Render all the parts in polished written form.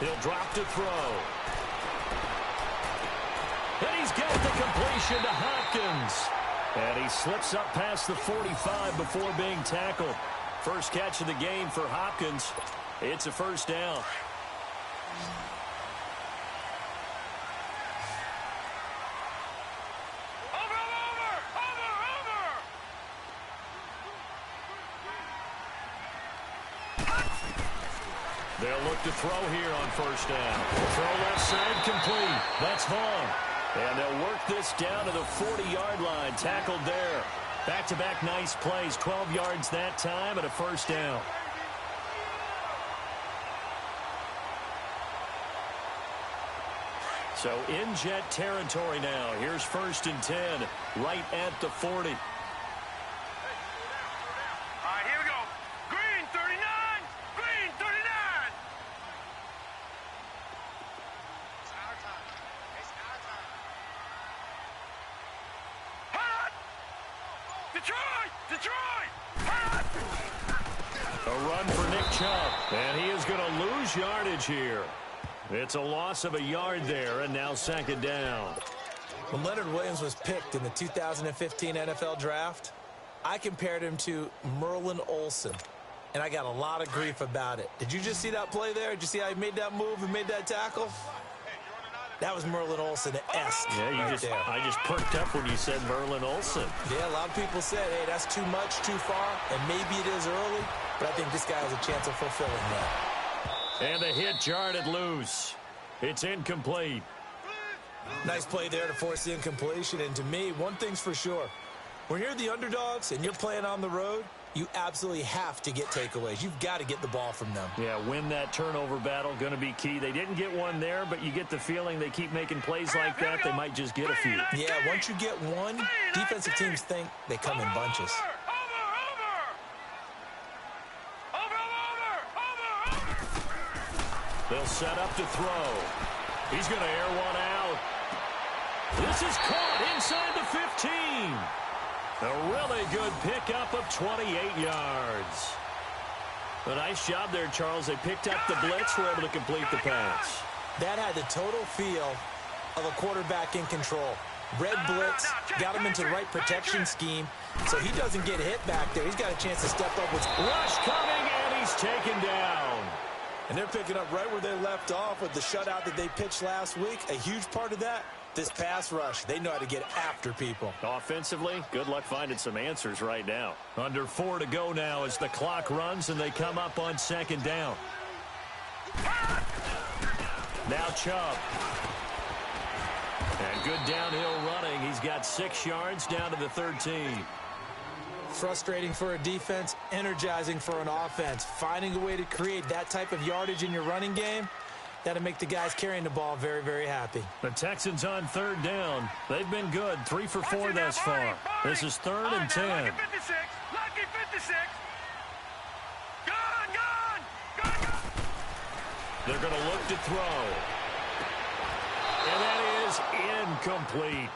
He'll drop to throw. And he's got the completion to Hopkins. And he slips up past the 45 before being tackled. First catch of the game for Hopkins. It's a first down. They'll look to throw here on first down. Throw left side complete. That's Vaughn. And they'll work this down to the 40-yard line. Tackled there. Back-to-back nice plays. 12 yards that time and a first down. So in Jet territory now. Here's 1st and 10. Right at the 40. A run for Nick Chubb, and he is going to lose yardage here. It's a loss of a yard there, and now 2nd down. When Leonard Williams was picked in the 2015 NFL Draft, I compared him to Merlin Olsen, and I got a lot of grief about it. Did you just see that play there? Did you see how he made that move and made that tackle? That was Merlin Olsen-esque. Yeah, I just perked up when you said Merlin Olsen. Yeah, a lot of people said, hey, that's too much, too far, and maybe it is early, but I think this guy has a chance of fulfilling that. And the hit jarred loose. It's incomplete. Nice play there to force the incompletion, and to me, one thing's for sure. When you're the underdogs and you're playing on the road, you absolutely have to get takeaways. You've got to get the ball from them. Yeah, win that turnover battle, going to be key. They didn't get one there, but you get the feeling they keep making plays like that, they might just get a few. Yeah, once you get one, defensive teams think they come in bunches. They'll set up to throw. He's going to air one out. This is caught inside the 15. A really good pickup of 28 yards. A nice job there, Charles. They picked up the blitz, were able to complete the pass. That had the total feel of a quarterback in control. Red blitz, got him into the right protection scheme, so he doesn't get hit back there. He's got a chance to step up with rush coming, and he's taken down. And they're picking up right where they left off with the shutout that they pitched last week. A huge part of that, this pass rush. They know how to get after people. Offensively, good luck finding some answers right now. Under 4 to go now as the clock runs and they come up on 2nd down. Now Chubb. And good downhill running. He's got 6 yards down to the 13. Frustrating for a defense, energizing for an offense. Finding a way to create that type of yardage in your running game, that'll make the guys carrying the ball very, very happy. The Texans on 3rd down. They've been good, 3 for 4 thus far. This is 3rd and 10. Lucky 56. Gone. They're going to look to throw. And that is incomplete.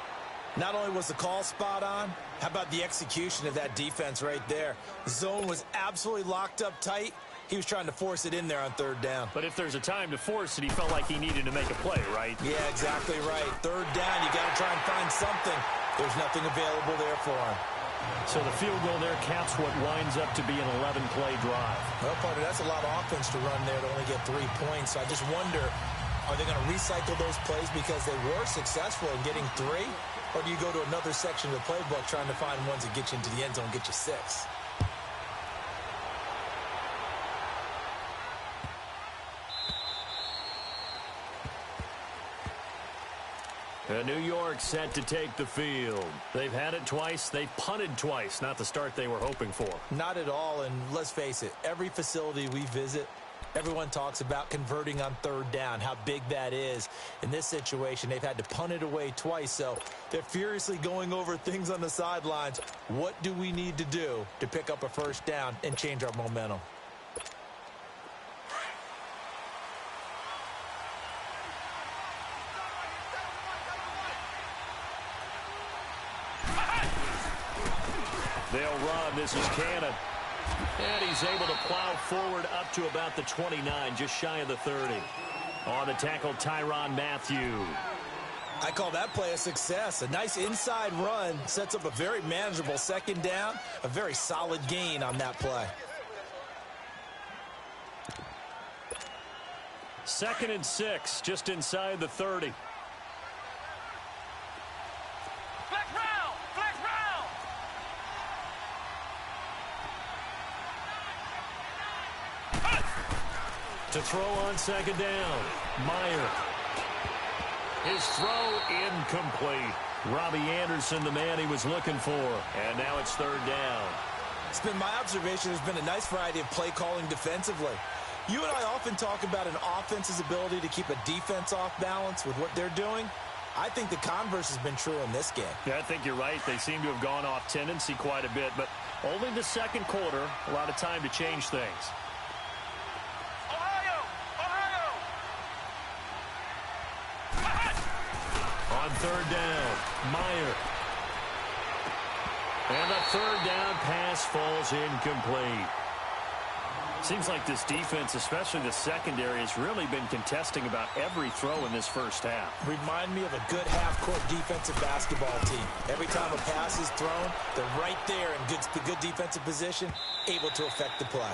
Not only was the call spot on, how about the execution of that defense right there? The zone was absolutely locked up tight. He was trying to force it in there on 3rd down. But if there's a time to force it, he felt like he needed to make a play, right? Yeah, exactly right. 3rd down, you got to try and find something. There's nothing available there for him. So the field goal there caps what winds up to be an 11-play drive. Well, partner, that's a lot of offense to run there to only get 3 points. So I just wonder, are they going to recycle those plays because they were successful in getting 3? Or do you go to another section of the playbook trying to find ones that get you into the end zone, get you 6? New York set to take the field. They've had it twice. They've punted twice. Not the start they were hoping for. Not at all, and let's face it, every facility we visit, everyone talks about converting on 3rd down, how big that is. In this situation, they've had to punt it away twice, so they're furiously going over things on the sidelines. What do we need to do to pick up a 1st down and change our momentum? They'll run. This is Cannon. And he's able to plow forward up to about the 29, just shy of the 30. On the tackle, Tyrann Mathieu. I call that play a success. A nice inside run sets up a very manageable second down, a very solid gain on that play. 2nd and 6, just inside the 30. Flex round! Flex round! To throw on 2nd down, Meyer. His throw incomplete. Robbie Anderson, the man he was looking for. And now it's 3rd down. It's been my observation there's been a nice variety of play calling defensively. You and I often talk about an offense's ability to keep a defense off balance with what they're doing. I think the converse has been true in this game. Yeah, I think you're right. They seem to have gone off tendency quite a bit, but only the 2nd quarter, a lot of time to change things. Ohio! Ohio! On 3rd down, Meyer. And the 3rd down pass falls incomplete. Seems like this defense, especially the secondary, has really been contesting about every throw in this first half. Remind me of a good half-court defensive basketball team. Every time a pass is thrown, they're right there in good defensive position, able to affect the play.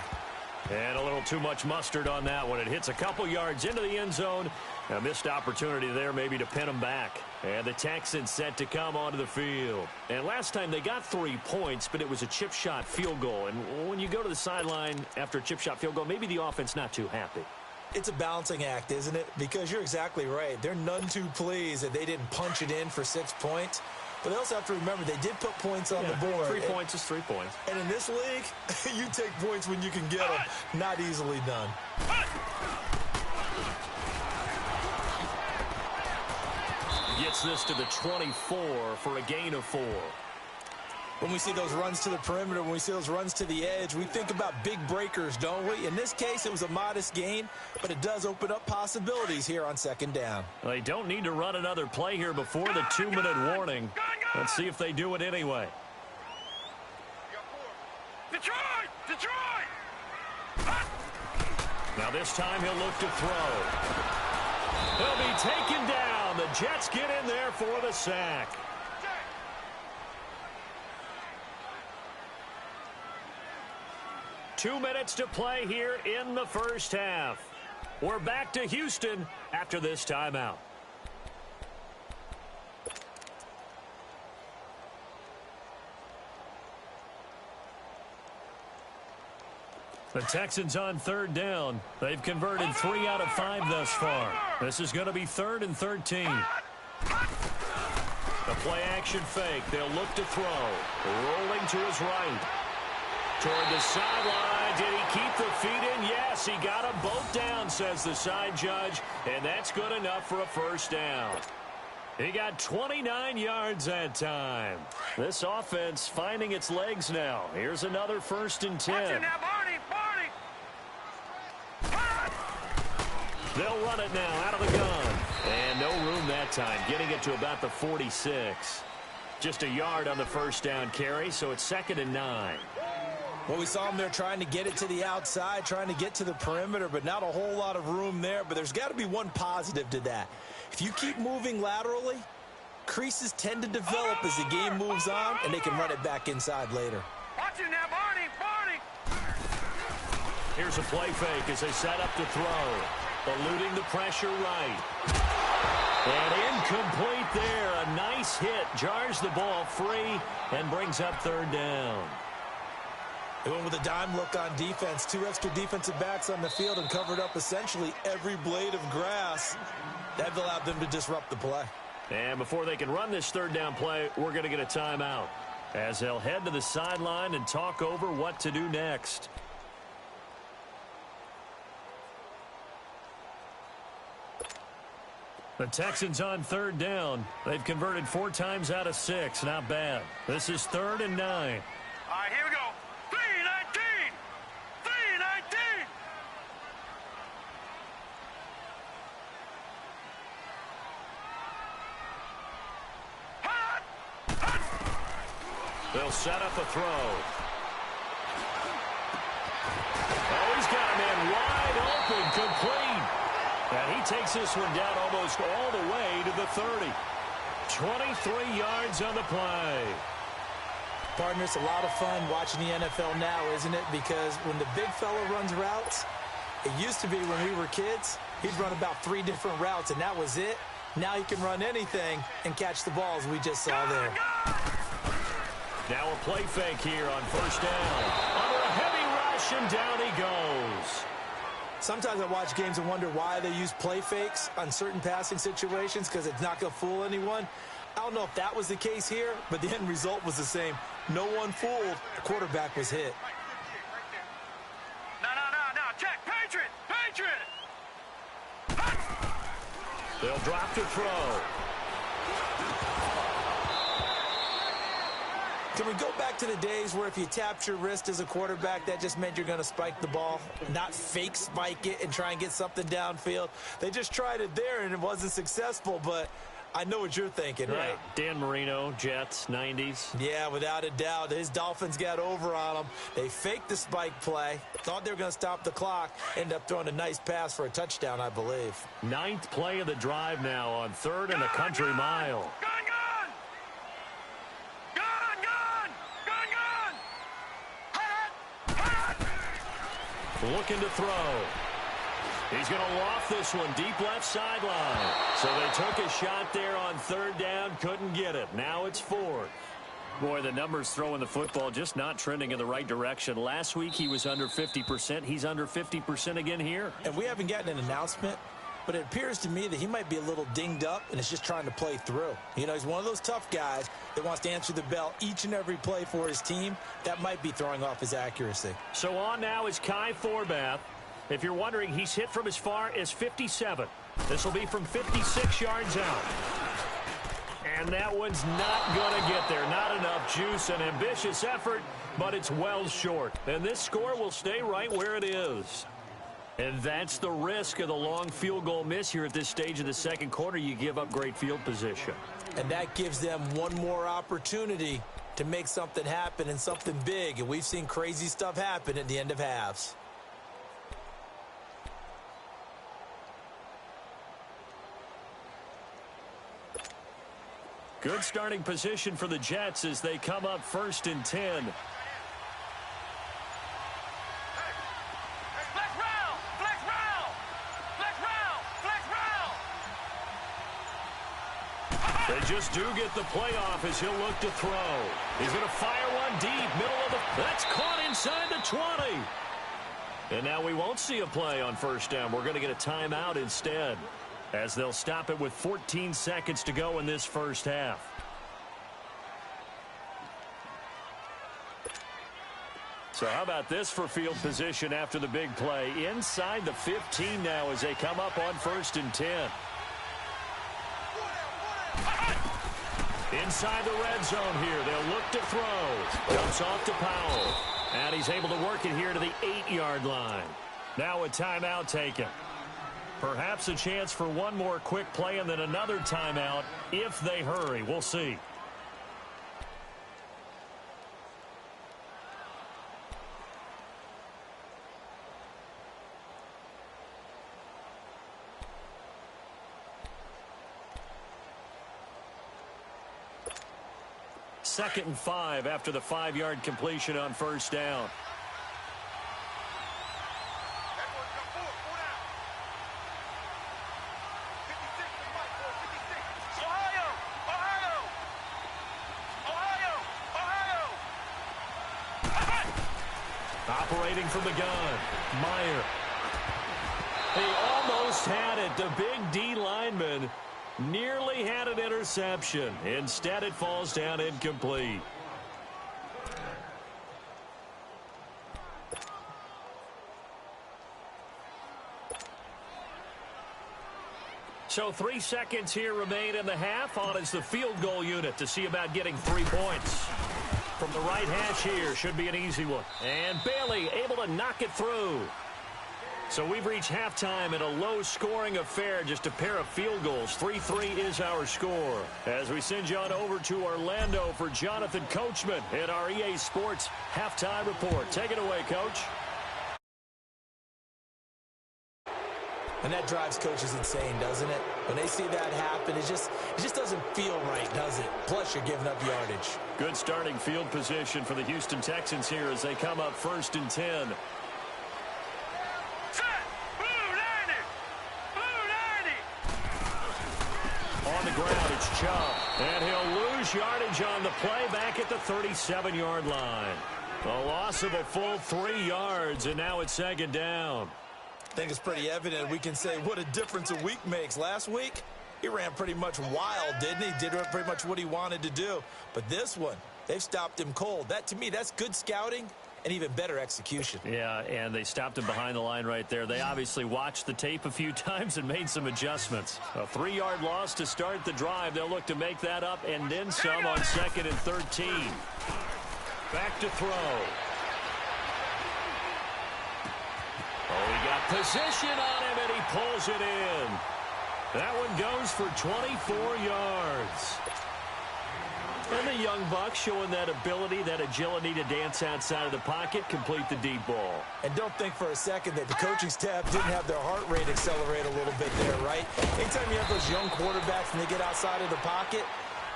And a little too much mustard on that one. It hits a couple yards into the end zone. A missed opportunity there maybe to pin them back. And the Texans set to come onto the field. And last time they got 3 points, but it was a chip shot field goal. And when you go to the sideline after a chip shot field goal, maybe the offense not too happy. It's a balancing act, isn't it? Because you're exactly right. They're none too pleased that they didn't punch it in for 6 points. But they also have to remember they did put points on the board. 3 points is 3 points. And in this league, you take points when you can get them. Not easily done. Gets this to the 24 for a gain of 4. When we see those runs to the perimeter, when we see those runs to the edge, we think about big breakers, don't we? In this case, it was a modest gain, but it does open up possibilities here on 2nd down. They don't need to run another play here before the 2-minute warning. Let's see if they do it anyway. Detroit! Detroit! Now this time he'll look to throw. He'll be taken down. The Jets get in there for the sack. 2 minutes to play here in the first half. We're back to Houston after this timeout. The Texans on 3rd down. They've converted 3 out of 5 thus far. This is going to be 3rd and 13. The play action fake. They'll look to throw. Rolling to his right. Toward the sideline. Did he keep the feet in? Yes, he got them both down, says the side judge. And that's good enough for a first down. He got 29 yards that time. This offense finding its legs now. Here's another 1st and 10. Watch it now, Barney! Barney! They'll run it now out of the gun. And no room that time, getting it to about the 46. Just a yard on the first down carry, so it's 2nd and 9. Well, we saw him there trying to get it to the outside, trying to get to the perimeter, but not a whole lot of room there. But there's got to be one positive to that. If you keep moving laterally, creases tend to develop as the game moves on, and they can run it back inside later. Watch it now, Barney! Barney! Here's a play fake as they set up to throw. Eluding the pressure right. And incomplete there. A nice hit. Jars the ball free and brings up 3rd down. They went with a dime look on defense. 2 extra defensive backs on the field and covered up essentially every blade of grass. That allowed them to disrupt the play. And before they can run this 3rd down play, we're going to get a timeout as they'll head to the sideline and talk over what to do next. The Texans on 3rd down. They've converted 4 times out of 6. Not bad. This is 3rd and 9. All right, here we go. 3-19! 3-19! Hot! Hot! They'll set up a throw. Oh, he's got a man wide open, complete. And he takes this one down almost all the way to the 30. 23 yards on the play. Partner, it's a lot of fun watching the NFL now, isn't it? Because when the big fella runs routes, it used to be when we were kids, he'd run about 3 different routes, and that was it. Now he can run anything and catch the balls we just saw there. Now a play fake here on first down. Under a heavy rush, and down he goes. Sometimes I watch games and wonder why they use play fakes on certain passing situations, because it's not going to fool anyone. I don't know if that was the case here, but the end result was the same. No one fooled. The quarterback was hit. No. Check. Patriot. They'll drop to throw. Can we go back to the days where if you tapped your wrist as a quarterback, that just meant you're going to spike the ball, not fake spike it and try and get something downfield? They just tried it there, and it wasn't successful, but I know what you're thinking, right? Dan Marino, Jets, 90s. Yeah, without a doubt. His Dolphins got over on him. They faked the spike play, thought they were going to stop the clock, ended up throwing a nice pass for a touchdown, I believe. 9th play of the drive now on 3rd and a country mile. Gun! Looking to throw. He's going to loft this one deep left sideline. So they took a shot there on 3rd down, couldn't get it. Now it's 4th. Boy, the numbers throwing the football just not trending in the right direction. Last week he was under 50%. He's under 50% again here. And we haven't gotten an announcement, but it appears to me that he might be a little dinged up and is just trying to play through. You know, he's one of those tough guys that wants to answer the bell each and every play for his team. That might be throwing off his accuracy. So on now is Kai Forbath. If you're wondering, he's hit from as far as 57. This will be from 56 yards out. And that one's not going to get there. Not enough juice. An ambitious effort, but it's well short. And this score will stay right where it is. And that's the risk of the long field goal miss here at this stage of the second quarter. You give up great field position. And that gives them one more opportunity to make something happen and something big. And we've seen crazy stuff happen at the end of halves. Good starting position for the Jets as they come up 1st and 10. They just do get the playoff as he'll look to throw. He's going to fire one deep, middle of the... That's caught inside the 20. And now we won't see a play on 1st down. We're going to get a timeout instead, as they'll stop it with 14 seconds to go in this first half. So how about this for field position after the big play? Inside the 15 now as they come up on 1st and 10. Inside the red zone here. They'll look to throw. Jumps off to Powell. And he's able to work it here to the 8-yard line. Now a timeout taken. Perhaps a chance for one more quick play and then another timeout if they hurry. We'll see. Second and 5 after the 5-yard completion on 1st down. Operating from the gun, Meyer. He almost had it. The big D lineman nearly had an interception. Instead, it falls down incomplete. So 3 seconds here remain in the half. On is the field goal unit to see about getting 3 points. From the right hash here, should be an easy one. And Bailey able to knock it through. So we've reached halftime in a low-scoring affair, just a pair of field goals. 3-3 is our score. As we send you on over to Orlando for Jonathan Coachman at our EA Sports Halftime Report. Take it away, Coach. And that drives coaches insane, doesn't it? When they see that happen, it just doesn't feel right, does it? Plus, you're giving up yardage. Good starting field position for the Houston Texans here as they come up 1st and 10. On the ground, it's Chubb. And he'll lose yardage on the play back at the 37-yard line. A loss of a full 3 yards, and now it's 2nd down. I think it's pretty evident we can say what a difference a week makes. Last week, he ran pretty much wild, didn't he? Did pretty much what he wanted to do. But this one, they've stopped him cold. That, to me, that's good scouting and even better execution. Yeah, and they stopped him behind the line right there. They obviously watched the tape a few times and made some adjustments. A 3-yard loss to start the drive. They'll look to make that up and then some on 2nd and 13. Back to throw. Oh, he got position on him, and he pulls it in. That one goes for 24 yards. And the young buck showing that ability, that agility to dance outside of the pocket, complete the deep ball. And don't think for a second that the coaching staff didn't have their heart rate accelerate a little bit there, right? Anytime you have those young quarterbacks and they get outside of the pocket,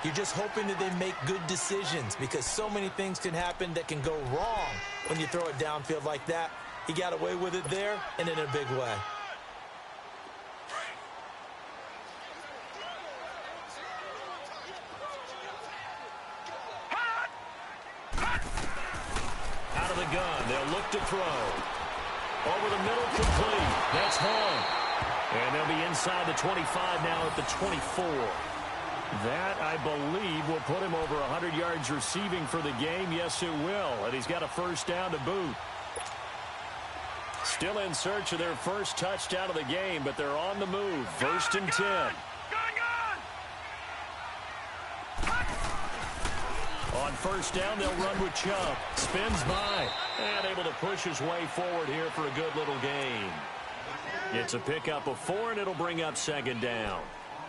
you're just hoping that they make good decisions because so many things can happen that can go wrong when you throw it downfield like that. He got away with it there and in a big way. Out of the gun, they'll look to throw. Over the middle, complete. That's home. And they'll be inside the 25 now at the 24. That, I believe, will put him over 100 yards receiving for the game. Yes, it will. And he's got a 1st down to boot. Still in search of their first touchdown of the game, but they're on the move. 1st and 10. On 1st down, they'll run with Chubb. Spins by. And able to push his way forward here for a good little gain. It's a pickup of 4, and it'll bring up 2nd down.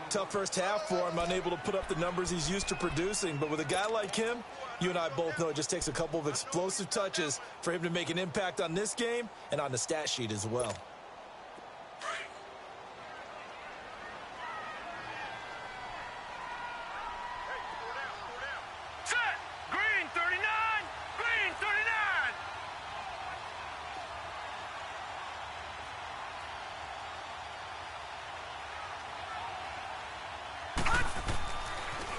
Tough first half for him, unable to put up the numbers he's used to producing. But with a guy like him, you and I both know it just takes a couple of explosive touches for him to make an impact on this game and on the stat sheet as well. Set! Green 39! Green 39!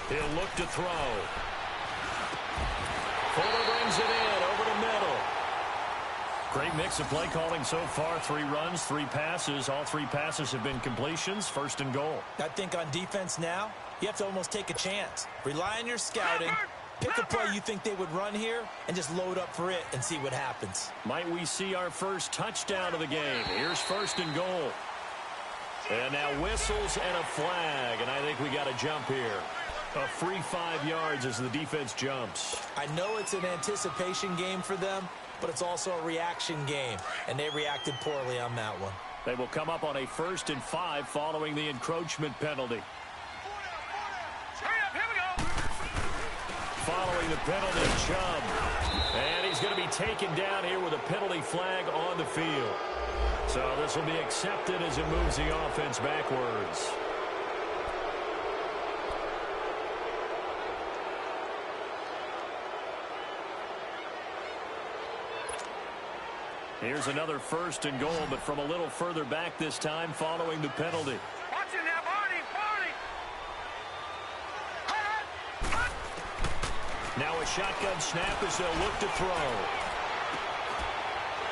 He'll look to throw. Fuller brings it in over the middle. Great mix of play calling so far. 3 runs, 3 passes. All 3 passes have been completions. 1st and goal. I think on defense now, you have to almost take a chance. Rely on your scouting. Pick a play you think they would run here and just load up for it and see what happens. Might we see our first touchdown of the game? Here's 1st and goal. And now whistles and a flag. And I think we got a jump here. A free 5 yards as the defense jumps. I know it's an anticipation game for them, but it's also a reaction game, and they reacted poorly on that one. They will come up on a 1st and 5 following the encroachment penalty. Hurry up, here we go! Following the penalty, Chubb. And he's going to be taken down here with a penalty flag on the field. So this will be accepted as it moves the offense backwards. Here's another 1st and goal, but from a little further back this time following the penalty. Watch it now, Barney! Barney! Now a shotgun snap as they'll look to throw.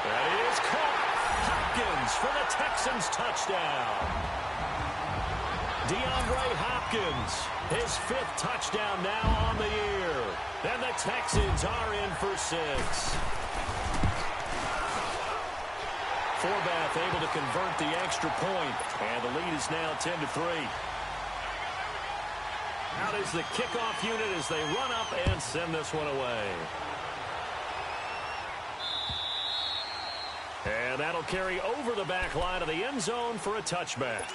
That is caught. Hopkins for the Texans touchdown. DeAndre Hopkins, his 5th touchdown now on the year. And the Texans are in for 6. Forbath able to convert the extra point, and the lead is now 10-3. Out is the kickoff unit as they run up and send this one away. And that'll carry over the back line of the end zone for a touchback.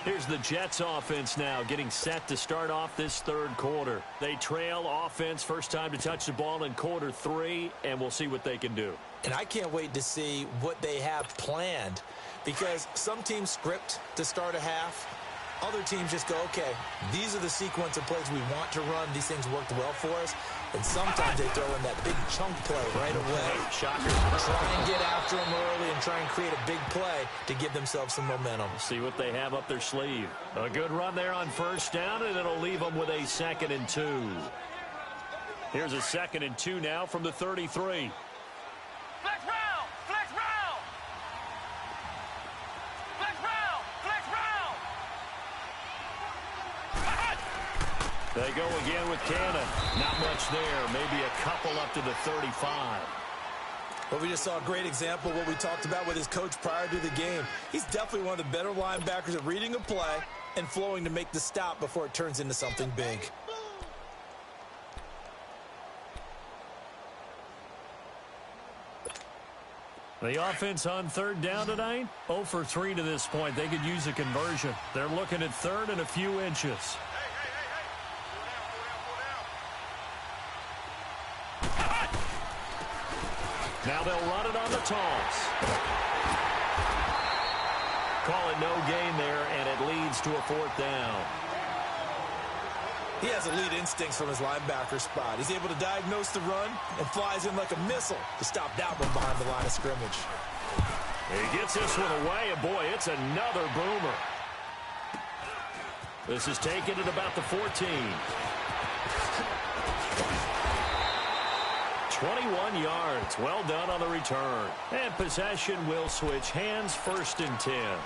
Here's the Jets offense now getting set to start off this third quarter. They trail offense, first time to touch the ball in quarter 3, and we'll see what they can do. And I can't wait to see what they have planned, because some teams script to start a half. Other teams just go, okay, these are the sequence of plays we want to run. These things worked well for us. And sometimes they throw in that big chunk play right away. Shocker. Try and get after them early and try and create a big play to give themselves some momentum. See what they have up their sleeve. A good run there on first down, and it'll leave them with a 2nd and 2. Here's a 2nd and 2 now from the 33. Flex round! Flex round! Flex round! Flex round! They go again with Cannon. Not much there. Maybe a couple up to the 35. Well, we just saw a great example of what we talked about with his coach prior to the game. He's definitely one of the better linebackers at reading a play and flowing to make the stop before it turns into something big. The offense on third down tonight, 0 for 3 to this point. They could use a conversion. They're looking at third and a few inches. Now they'll run it on the toss. Call it no gain there, and it leads to a 4th down. He has elite instincts from his linebacker spot. He's able to diagnose the run and flies in like a missile to stop that one behind the line of scrimmage. He gets this one away, and boy, it's another boomer. This is taken at about the 14. 21 yards. Well done on the return. And possession will switch hands, 1st and 10.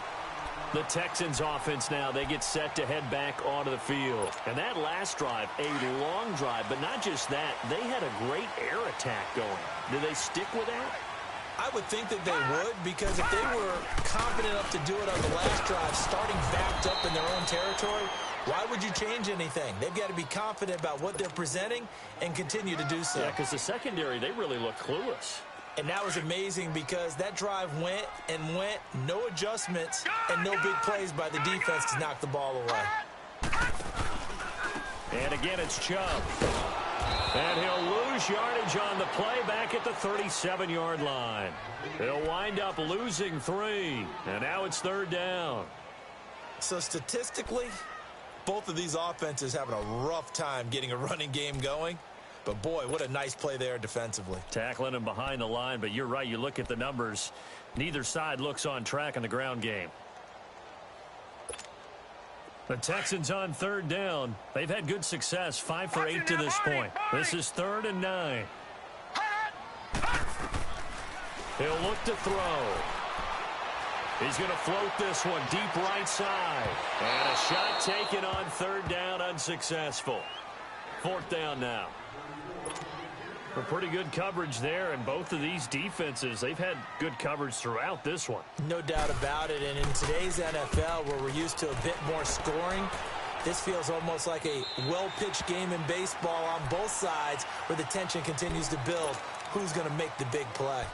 The Texans offense now, they get set to head back onto the field. And that last drive, a long drive, but not just that. They had a great air attack going. Do they stick with that? I would think that they would, because if they were confident enough to do it on the last drive, starting backed up in their own territory, why would you change anything? They've got to be confident about what they're presenting and continue to do so. Yeah, because the secondary, they really look clueless. And that was amazing, because that drive went and went, no adjustments, and no big plays by the defense to knock the ball away. And again, it's Chubb. And he'll lose yardage on the play back at the 37-yard line. He'll wind up losing 3. And now it's 3rd down. So statistically, both of these offenses having a rough time getting a running game going. But, boy, what a nice play there defensively. Tackling him behind the line, but you're right. You look at the numbers. Neither side looks on track in the ground game. The Texans on 3rd down. They've had good success, 5 for 8 to this point. This is 3rd and 9. He'll look to throw. He's going to float this one deep right side. And a shot taken on 3rd down, unsuccessful. 4th down now. Pretty good coverage there, and both of these defenses, they've had good coverage throughout this one. No doubt about it, and in today's NFL, where we're used to a bit more scoring, this feels almost like a well-pitched game in baseball on both sides, where the tension continues to build. Who's going to make the big play?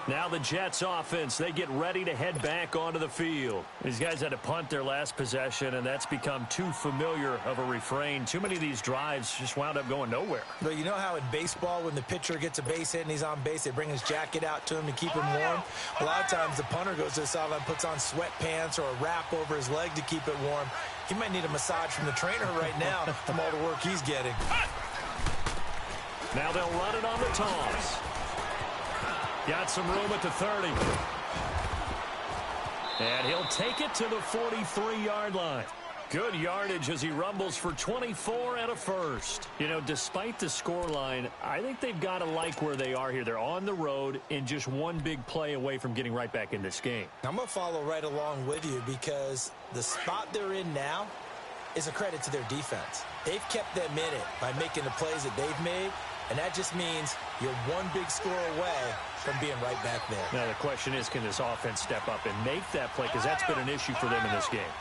Now the Jets offense, they get ready to head back onto the field. These guys had to punt their last possession, and that's become too familiar of a refrain. Too many of these drives just wound up going nowhere. But you know how in baseball, when the pitcher gets a base hit and he's on base, they bring his jacket out to him to keep him warm? A lot of times the punter goes to the sideline, puts on sweatpants or a wrap over his leg to keep it warm. He might need a massage from the trainer right now from all the work he's getting. Now they'll run it on the toss. Got some room at the 30. And he'll take it to the 43-yard line. Good yardage as he rumbles for 24 and a first. You know, despite the scoreline, I think they've got to like where they are here. They're on the road and just one big play away from getting right back in this game. I'm going to follow right along with you, because the spot they're in now is a credit to their defense. They've kept them in it by making the plays that they've made, and that just means you're one big score away from being right back there. Now the question is, can this offense step up and make that play? Because that's been an issue for them in this game.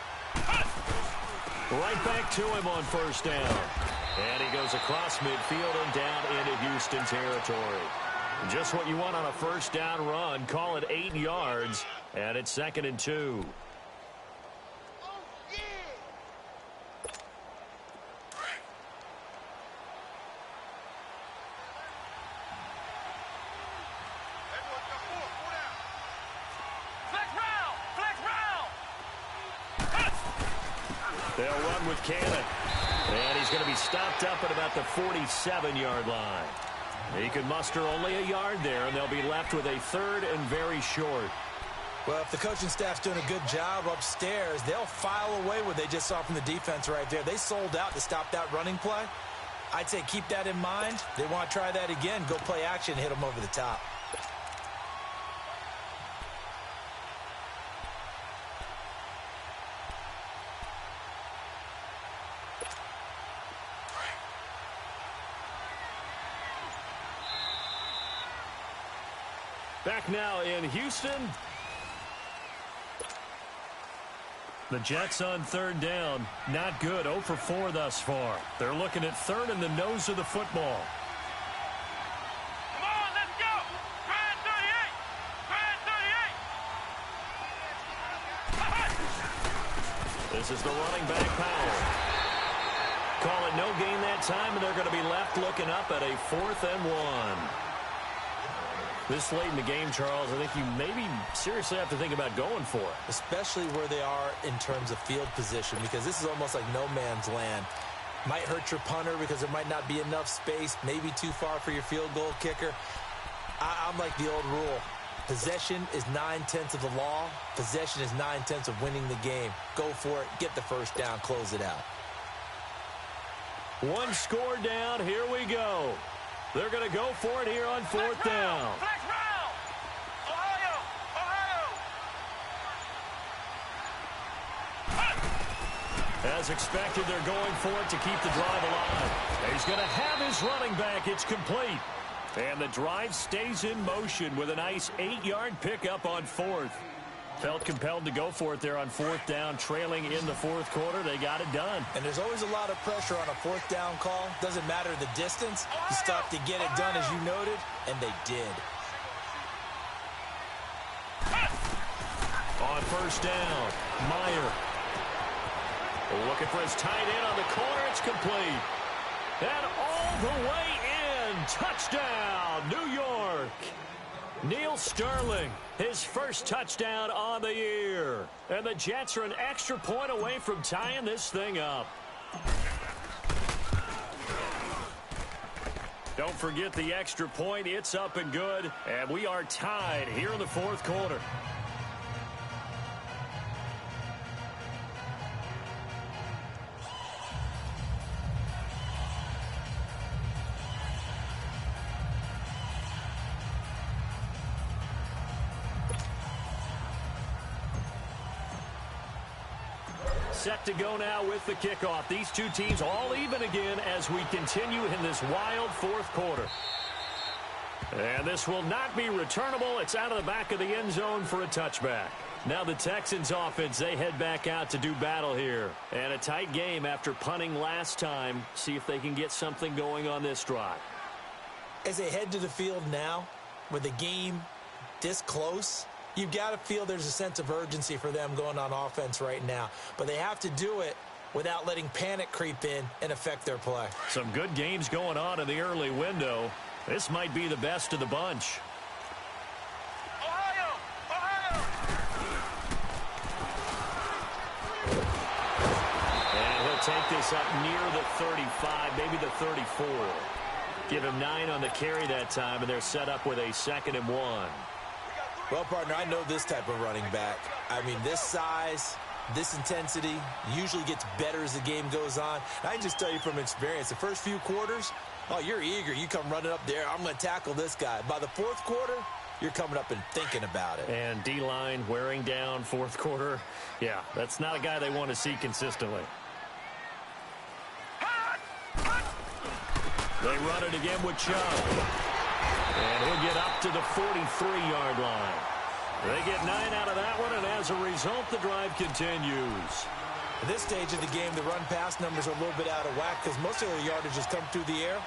Right back to him on first down. And he goes across midfield and down into Houston territory. Just what you want on a first down run. Call it 8 yards. And it's 2nd and 2. They'll run with Cannon. And he's going to be stopped up at about the 47-yard line. He can muster only a yard there, and they'll be left with a third and very short. Well, if the coaching staff's doing a good job upstairs, they'll file away what they just saw from the defense right there. They sold out to stop that running play. I'd say keep that in mind. They want to try that again. Go play action, hit them over the top. Back now in Houston. The Jets on third down. Not good. 0 for 4 thus far. They're looking at third in the nose of the football. Come on, let's go. Grind 38. Grind 38. This is the running back, Powell. Call it no gain that time, and they're going to be left looking up at a 4th and 1. This late in the game, Charles, I think you maybe seriously have to think about going for it. Especially where they are in terms of field position, because this is almost like no man's land. Might hurt your punter because there might not be enough space, maybe too far for your field goal kicker. I'm like the old rule. Possession is 9/10 of the law. Possession is 9/10 of winning the game. Go for it. Get the first down. Close it out. One score down. Here we go. They're going to go for it here on 4th down. Flex round. Ohio. As expected, they're going for it to keep the drive alive. He's going to have his running back. It's complete. And the drive stays in motion with a nice 8-yard pickup on 4th. Felt compelled to go for it there on 4th down, trailing in the 4th quarter. They got it done. And there's always a lot of pressure on a 4th down call. Doesn't matter the distance. You stop to get it done, as you noted, and they did. On 1st down, Meyer. Looking for his tight end on the corner. It's complete. And all the way in. Touchdown, New York. Neil Sterling, his first touchdown on the year. And the Jets are an extra point away from tying this thing up. Don't forget the extra point. It's up and good. And we are tied here in the 4th quarter. Set to go now with the kickoff. These two teams all even again as we continue in this wild 4th quarter. And this will not be returnable. It's out of the back of the end zone for a touchback. Now the Texans offense, they head back out to do battle here. And a tight game after punting last time. See if they can get something going on this drive. As they head to the field now, with the game this close, you've got to feel there's a sense of urgency for them going on offense right now. But they have to do it without letting panic creep in and affect their play. Some good games going on in the early window. This might be the best of the bunch. Ohio. And he'll take this up near the 35, maybe the 34. Give him 9 on the carry that time, and they're set up with a 2nd and 1. Well, partner, I know this type of running back. I mean, this size, this intensity usually gets better as the game goes on. And I can just tell you from experience, the first few quarters, oh, you're eager. You come running up there. I'm going to tackle this guy. By the 4th quarter, you're coming up and thinking about it. And D-line wearing down 4th quarter. Yeah, that's not a guy they want to see consistently. They run it again with Chubb. And he'll get up to the 43-yard line. They get 9 out of that one, and as a result, the drive continues. At this stage of the game, the run-pass numbers are a little bit out of whack because most of their yardage has come through the air.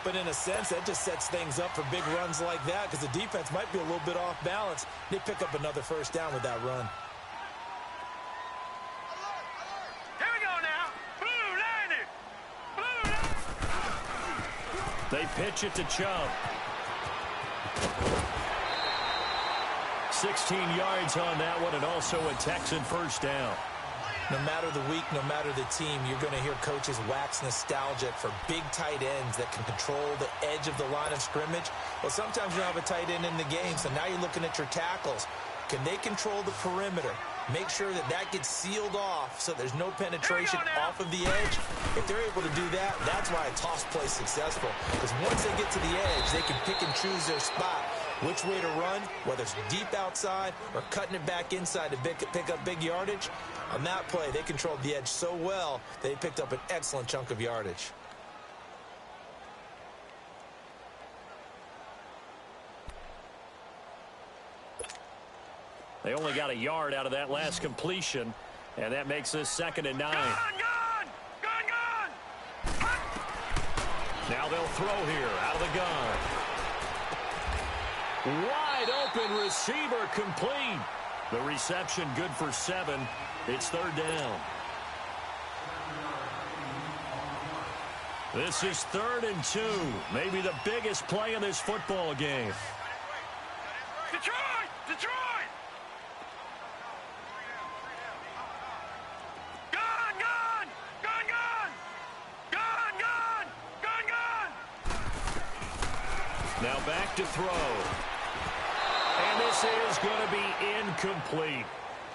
But in a sense, that just sets things up for big runs like that because the defense might be a little bit off balance. They pick up another first down with that run. Here we go now. Blue line it. Blue line. They pitch it to Chubb. 16 yards on that one, and also a Texan first down. No matter the week, no matter the team, you're going to hear coaches wax nostalgic for big tight ends that can control the edge of the line of scrimmage. Well, sometimes you don't have a tight end in the game, so now you're looking at your tackles. Can they control the perimeter? Make sure that that gets sealed off so there's no penetration off of the edge. If they're able to do that, that's why a toss play is successful. Because once they get to the edge, they can pick and choose their spot, which way to run, whether it's deep outside or cutting it back inside to pick up big yardage. On that play, they controlled the edge so well, they picked up an excellent chunk of yardage. They only got a yard out of that last completion, and that makes this 2nd and 9. Gun! Now they'll throw here out of the gun. Wide open receiver complete. The reception good for 7. It's 3rd down. This is 3rd and 2. Maybe the biggest play in this football game. Detroit! Detroit! Now back to throw. And this is going to be incomplete.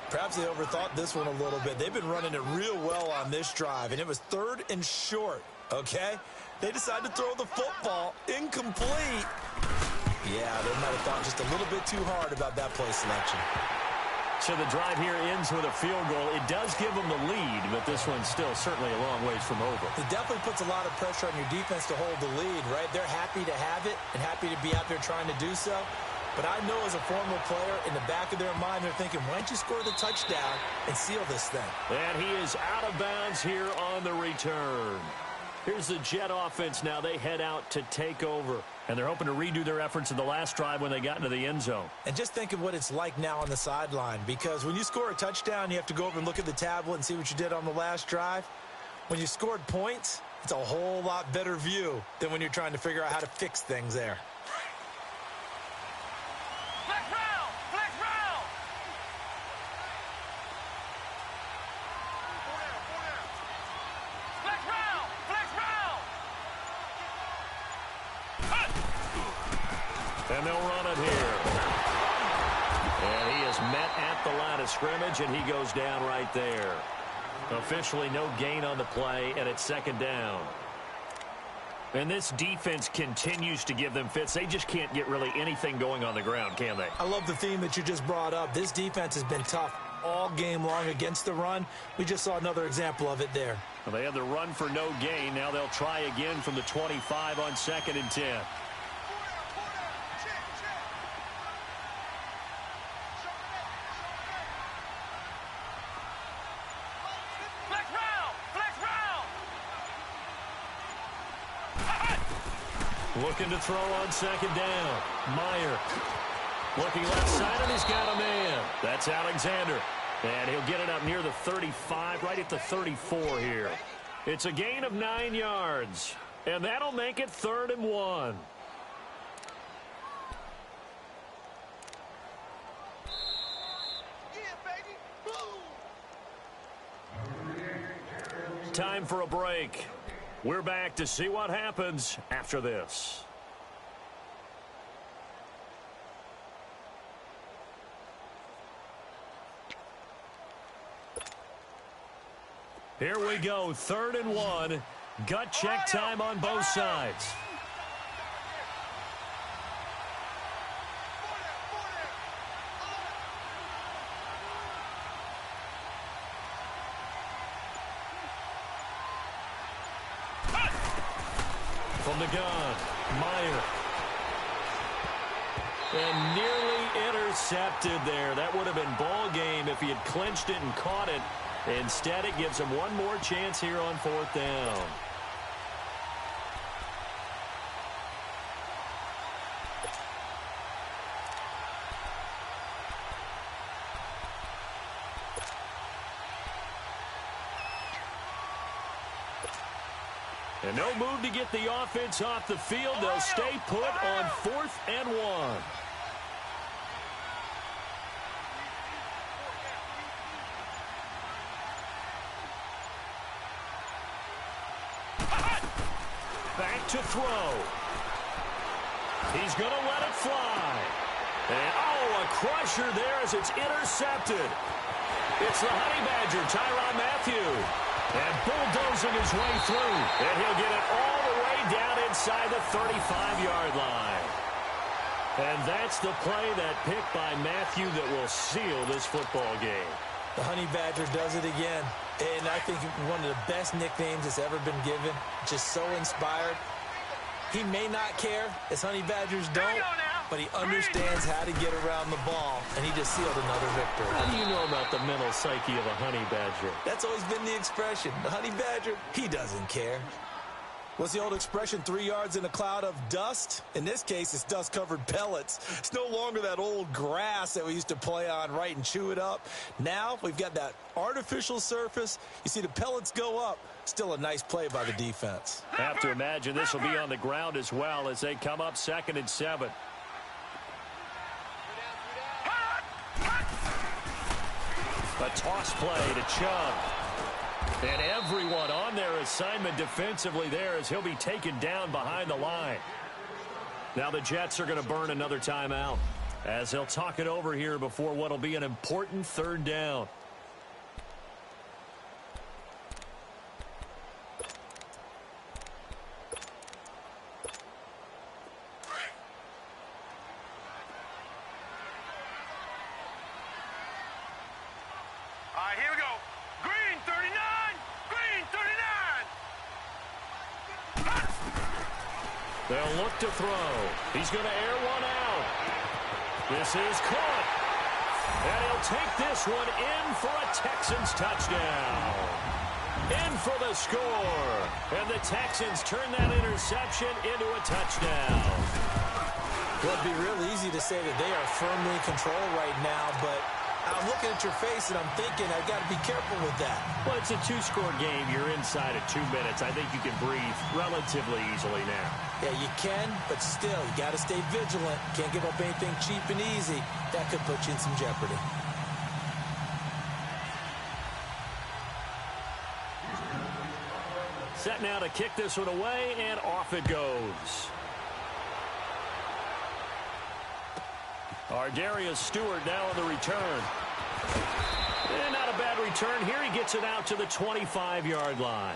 Perhaps they overthought this one a little bit. They've been running it real well on this drive, and it was 3rd and short, okay? They decided to throw the football incomplete. Yeah, they might have thought just a little bit too hard about that play selection. So the drive here ends with a field goal. It does give them the lead, but this one's still certainly a long ways from over. It definitely puts a lot of pressure on your defense to hold the lead, right? They're happy to have it and happy to be out there trying to do so. But I know as a former player, in the back of their mind, they're thinking, why don't you score the touchdown and seal this thing? And he is out of bounds here on the return. Here's the Jet offense now. They head out to take over. And they're hoping to redo their efforts in the last drive when they got into the end zone. And just think of what it's like now on the sideline, because when you score a touchdown, you have to go over and look at the tablet and see what you did on the last drive. When you scored points, it's a whole lot better view than when you're trying to figure out how to fix things there. Flex round! Flex round! Flex round! Flex round! And they'll run it here. And he is met at the line of scrimmage, and he goes down right there. Officially no gain on the play, and it's 2nd down. And this defense continues to give them fits. They just can't get really anything going on the ground, can they? I love the theme that you just brought up. This defense has been tough all game long against the run. We just saw another example of it there. Well, they had the run for no gain. Now they'll try again from the 25 on 2nd and 10. Looking to throw on 2nd down. Meyer looking left side, and he's got a man. That's Alexander. And he'll get it up near the 35, right at the 34 here. It's a gain of 9 yards. And that'll make it 3rd and 1. Time for a break. We're back to see what happens after this. Here we go, 3rd and 1. Gut check time on both sides. From the gun, Meyer. And nearly intercepted there. That would have been ball game if he had clinched it and caught it. Instead, it gives him one more chance here on 4th down. And no move to get the offense off the field. They'll stay put on 4th and 1. back to throw. He's going to let it fly. And, oh, a crusher there as it's intercepted. It's the Honey Badger, Tyrann Mathieu. And bulldozing his way through. And he'll get it all the way down inside the 35-yard line. And that's the play, that pick by Mathieu, that will seal this football game. The Honey Badger does it again. And I think one of the best nicknames that's ever been given. Just so inspired. He may not care, as Honey Badgers don't, but he understands how to get around the ball, and he just sealed another victory. How do you know about the mental psyche of a Honey Badger? That's always been the expression. The Honey Badger, he doesn't care. What's the old expression, 3 yards in a cloud of dust? In this case, it's dust-covered pellets. It's no longer that old grass that we used to play on, right, and chew it up. Now we've got that artificial surface. You see the pellets go up. Still a nice play by the defense. Have to imagine this will be on the ground as well as they come up 2nd and 7. A toss play to Chubb. And everyone on their assignment defensively there as he'll be taken down behind the line. Now the Jets are going to burn another timeout as they'll talk it over here before what will be an important 3rd down. Here we go. Green 39. Green 39. They'll look to throw. He's going to air one out. This is caught. And he'll take this one in for a Texans touchdown. In for the score. And the Texans turn that interception into a touchdown. Well, it'd be real easy to say that they are firmly in control right now, but I'm looking at your face and I'm thinking I've got to be careful with that. Well, it's a 2-score game. You're inside of 2 minutes. I think you can breathe relatively easily now. Yeah, you can, but still, you got to stay vigilant. Can't give up anything cheap and easy. That could put you in some jeopardy. Set now to kick this one away, and off it goes. Darius Stewart now on the return. And not a bad return here. He gets it out to the 25-yard line.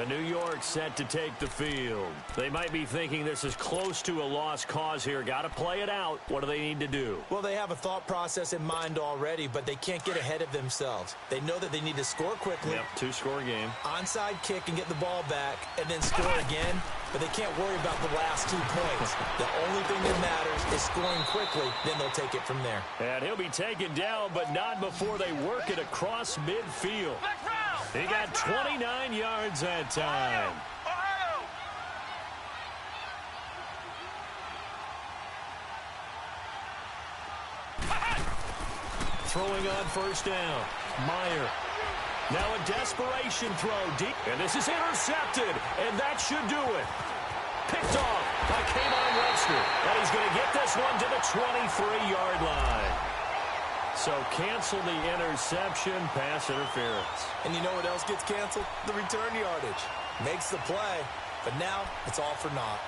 New York set to take the field. They might be thinking this is close to a lost cause here. Got to play it out. What do they need to do? Well, they have a thought process in mind already, but they can't get ahead of themselves. They know that they need to score quickly. Yep, 2-score game. Onside kick and get the ball back, and then score again. But they can't worry about the last 2 points. The only thing that matters is scoring quickly. Then they'll take it from there. And he'll be taken down, but not before they work it across midfield. He got 29 yards that time. Throwing on 1st down. Meyer. Now a desperation throw deep. And this is intercepted. And that should do it. Picked off by Kayvon Webster. And he's going to get this one to the 23-yard line. So cancel the interception, pass interference. And you know what else gets canceled? The return yardage. Makes the play, but now it's all for naught.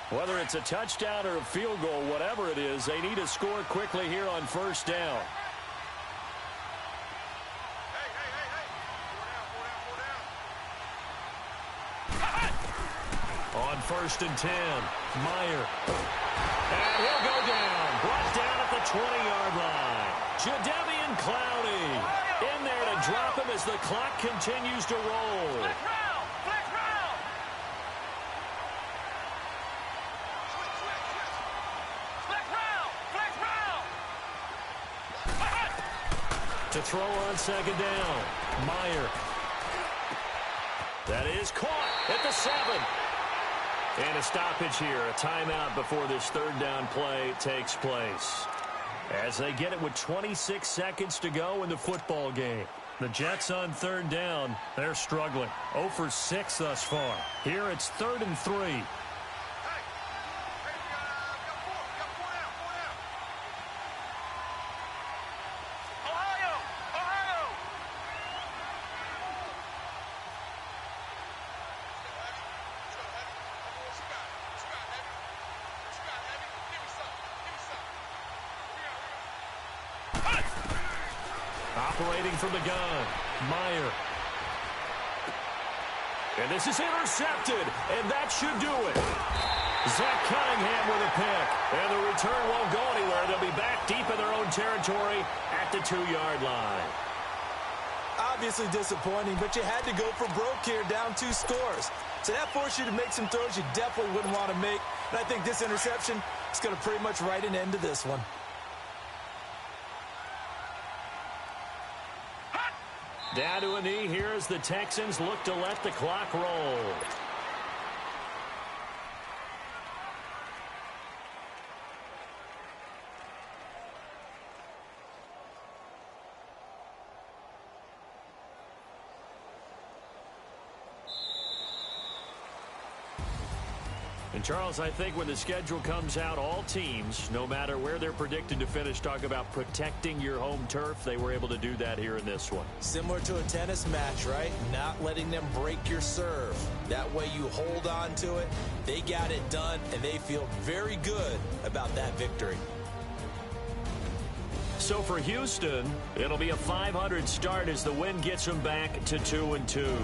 Whether it's a touchdown or a field goal, whatever it is, they need to score quickly here on 1st down. On 1st and 10, Meyer. And he'll go down. Brought down at the 20-yard line. Jadeveon Clowney in there to drop him as the clock continues to roll. Flex round. Flex round. Flex round. Flex round. To throw on 2nd down, Meyer. That is caught at the 7. And a stoppage here, a timeout before this 3rd down play takes place. As they get it with 26 seconds to go in the football game. The Jets on 3rd down, they're struggling. 0 for 6 thus far. Here it's 3rd and 3. Ohio. Operating from the gun, Meyer. And this is intercepted, and that should do it. Zach Cunningham with a pick. And the return won't go anywhere. They'll be back deep in their own territory at the 2-yard line. Obviously disappointing, but you had to go for broke here, down 2 scores. So that forced you to make some throws you definitely wouldn't want to make. And I think this interception is going to pretty much write an end to this one. Down to a knee here as the Texans look to let the clock roll. And Charles, I think when the schedule comes out, all teams, no matter where they're predicted to finish, talk about protecting your home turf. They were able to do that here in this one. Similar to a tennis match, right? Not letting them break your serve. That way you hold on to it. They got it done, and they feel very good about that victory. So for Houston, it'll be a .500 start as the win gets them back to 2-2.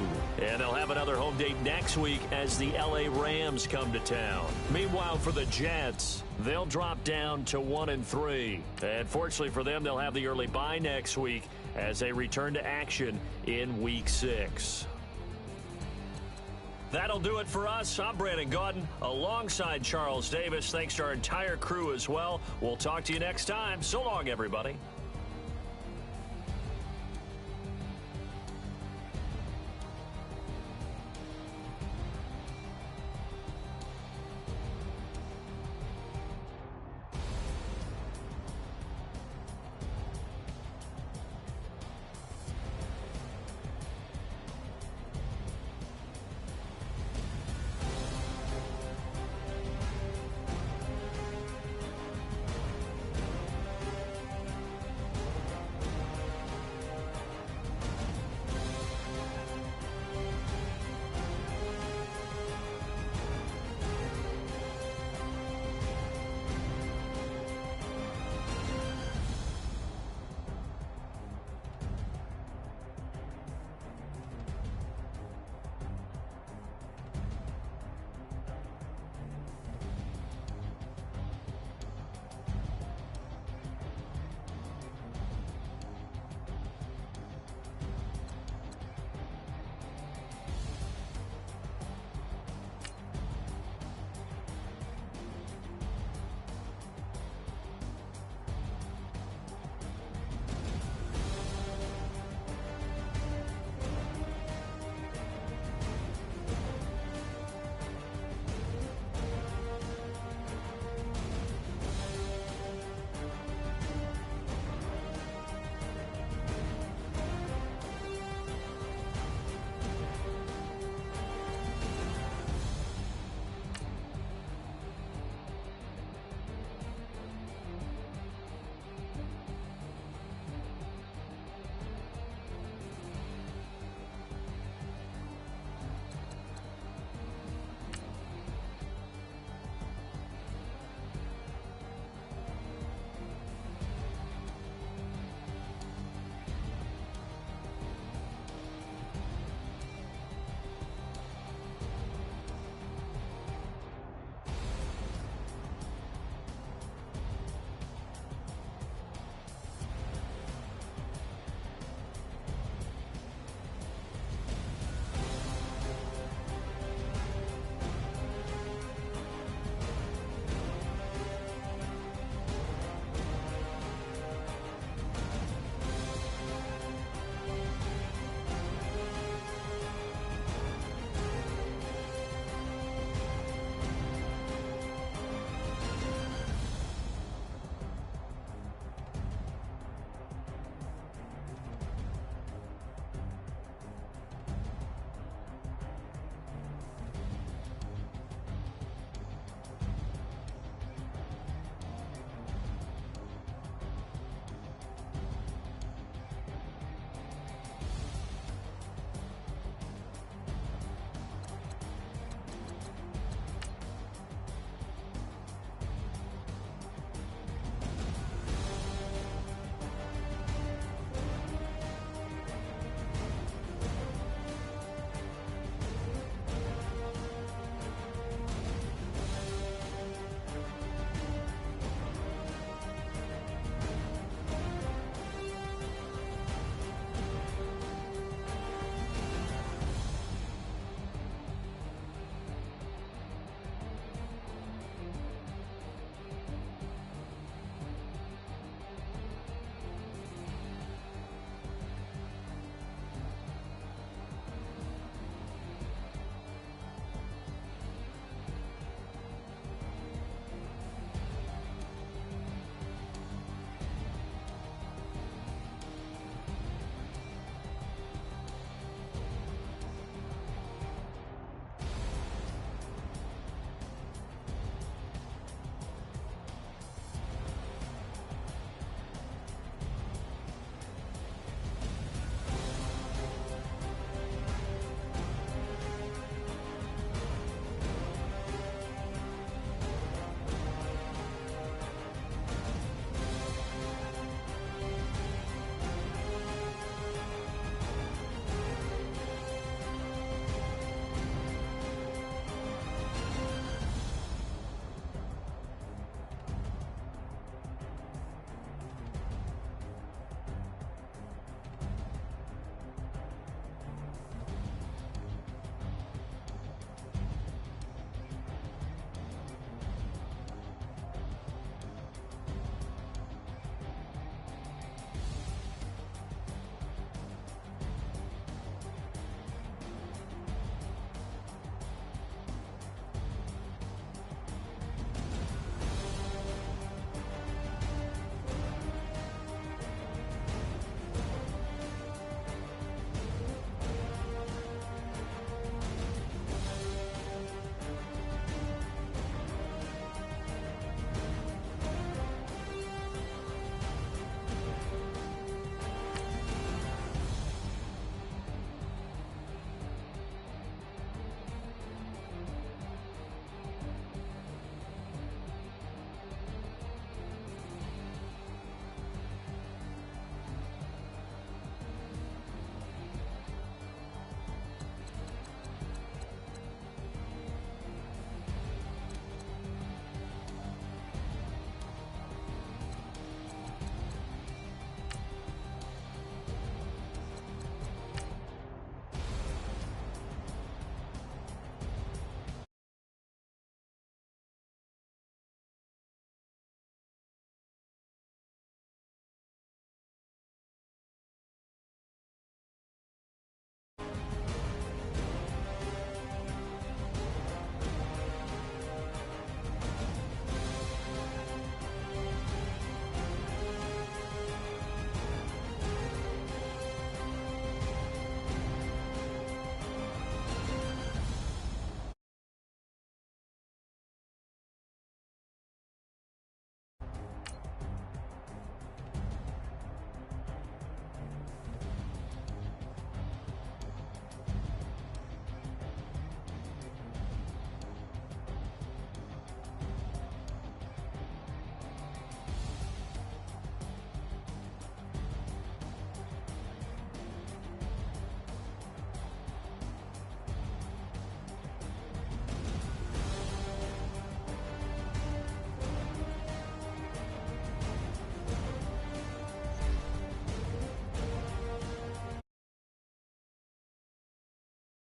And they'll have another home date next week as the LA Rams come to town. Meanwhile, for the Jets, they'll drop down to 1-3. And fortunately for them, they'll have the early bye next week as they return to action in Week 6. That'll do it for us. I'm Brandon Gaudin alongside Charles Davis. Thanks to our entire crew as well. We'll talk to you next time. So long, everybody.